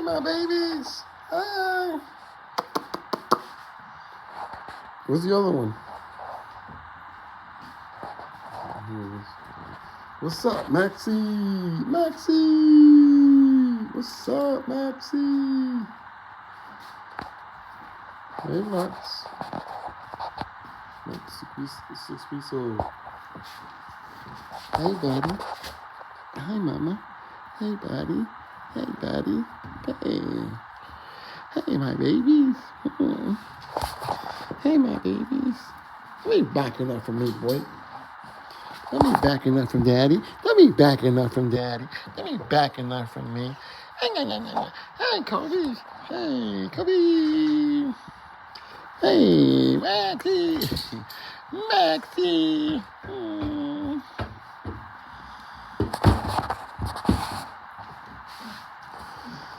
Hey, my babies. Hi. Where's the other one? Here it is. What's up, Maxie? Maxie! What's up, Maxie? Hey, Max. Max, 6 weeks old. Hey, buddy. Hi, Mama. Hey, buddy. Hey, buddy. Hey. Hey, my babies. Hey, my babies. Let me backing up from me, boy. Let me backing up from Daddy. Let me backing up from Daddy. Let me backing up from me. Hey, Kobe. Hey, Kobe. Hey, Maxie. Maxie.